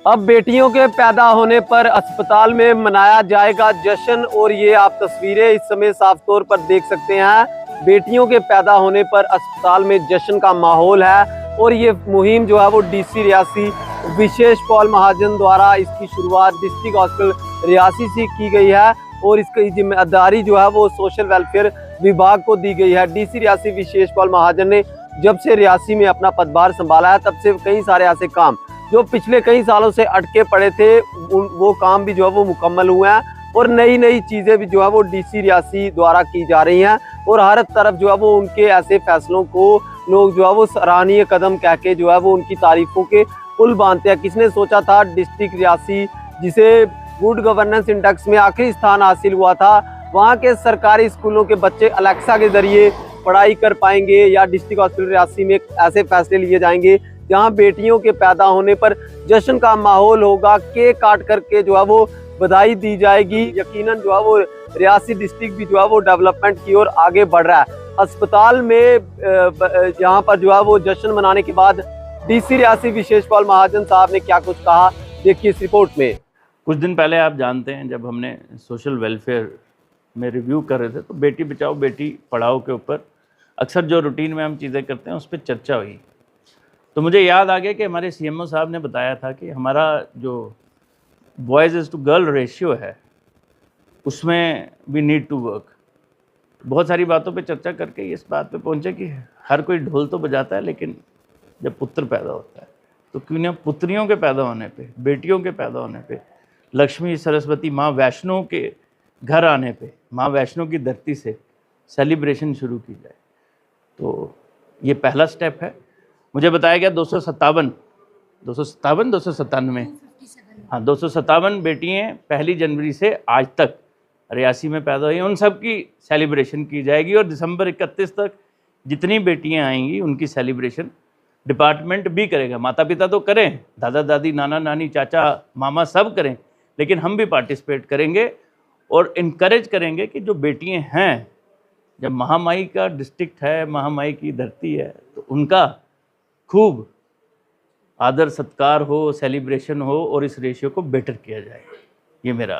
अब बेटियों के पैदा होने पर अस्पताल में मनाया जाएगा जश्न। और ये आप तस्वीरें इस समय साफ तौर पर देख सकते हैं। बेटियों के पैदा होने पर अस्पताल में जश्न का माहौल है। और ये मुहिम जो है वो डीसी रियासी विशेष पॉल महाजन द्वारा इसकी शुरुआत डिस्ट्रिक्ट हॉस्पिटल रियासी से की गई है। और इसकी जिम्मेदारी जो है वो सोशल वेलफेयर विभाग को दी गई है। डीसी रियासी विशेष पॉल महाजन ने जब से रियासी में अपना पदभार संभाला है तब से कई सारे ऐसे काम जो पिछले कई सालों से अटके पड़े थे वो काम भी जो है वो मुकम्मल हुए हैं। और नई नई चीज़ें भी जो है वो डीसी रियासी द्वारा की जा रही हैं। और हर तरफ जो है वो उनके ऐसे फैसलों को लोग जो है वो सराहनीय कदम कह के जो है वो उनकी तारीफों के पुल बांधते हैं। किसने सोचा था डिस्ट्रिक्ट रियासी, जिसे गुड गवर्नेंस इंडेक्स में आखिरी स्थान हासिल हुआ था, वहाँ के सरकारी स्कूलों के बच्चे अलेक्सा के जरिए पढ़ाई कर पाएंगे, या डिस्ट्रिक्ट हॉस्पिटल रियासी में ऐसे फैसले लिए जाएंगे जहां बेटियों के पैदा होने पर जश्न का माहौल होगा। केक काट करके जो है वो बधाई दी जाएगी। यकीनन जो है वो रियासी डिस्ट्रिक्ट भी जो है वो डेवलपमेंट की ओर आगे बढ़ रहा है। अस्पताल में यहाँ पर जो है वो जश्न मनाने के बाद डीसी रियासी विशेष पॉल महाजन साहब ने क्या कुछ कहा, देखिए इस रिपोर्ट में। कुछ दिन पहले आप जानते हैं जब हमने सोशल वेलफेयर में रिव्यू कर रहे थे तो बेटी बचाओ बेटी पढ़ाओ के ऊपर अक्सर जो रूटीन में हम चीज़ें करते हैं उस पर चर्चा हुई। तो मुझे याद आ गया कि हमारे सीएमओ साहब ने बताया था कि हमारा जो boys is to girl ratio है उसमें वी नीड टू वर्क। बहुत सारी बातों पे चर्चा करके इस बात पे पहुंचे कि हर कोई ढोल तो बजाता है, लेकिन जब पुत्र पैदा होता है तो क्यों ना पुत्रियों के पैदा होने पे, बेटियों के पैदा होने पे, लक्ष्मी सरस्वती माँ वैष्णो के घर आने पे, माँ वैष्णो की धरती से सेलिब्रेशन शुरू की जाए। तो ये पहला स्टेप है। मुझे बताया गया 257 हाँ 257 बेटियाँ 1 जनवरी से आज तक रियासी में पैदा हुई, उन सब की सेलिब्रेशन की जाएगी। और दिसंबर 31 तक जितनी बेटियां आएंगी उनकी सेलिब्रेशन डिपार्टमेंट भी करेगा। माता पिता तो करें, दादा दादी नाना नानी चाचा मामा सब करें, लेकिन हम भी पार्टिसिपेट करेंगे और इनकरेज करेंगे कि जो बेटियां हैं, जब महामाई का डिस्ट्रिक्ट है, महामाई की धरती है, तो उनका खूब आदर सत्कार हो, सेलिब्रेशन हो और इस रेशियो को बेटर किया जाए। ये मेरा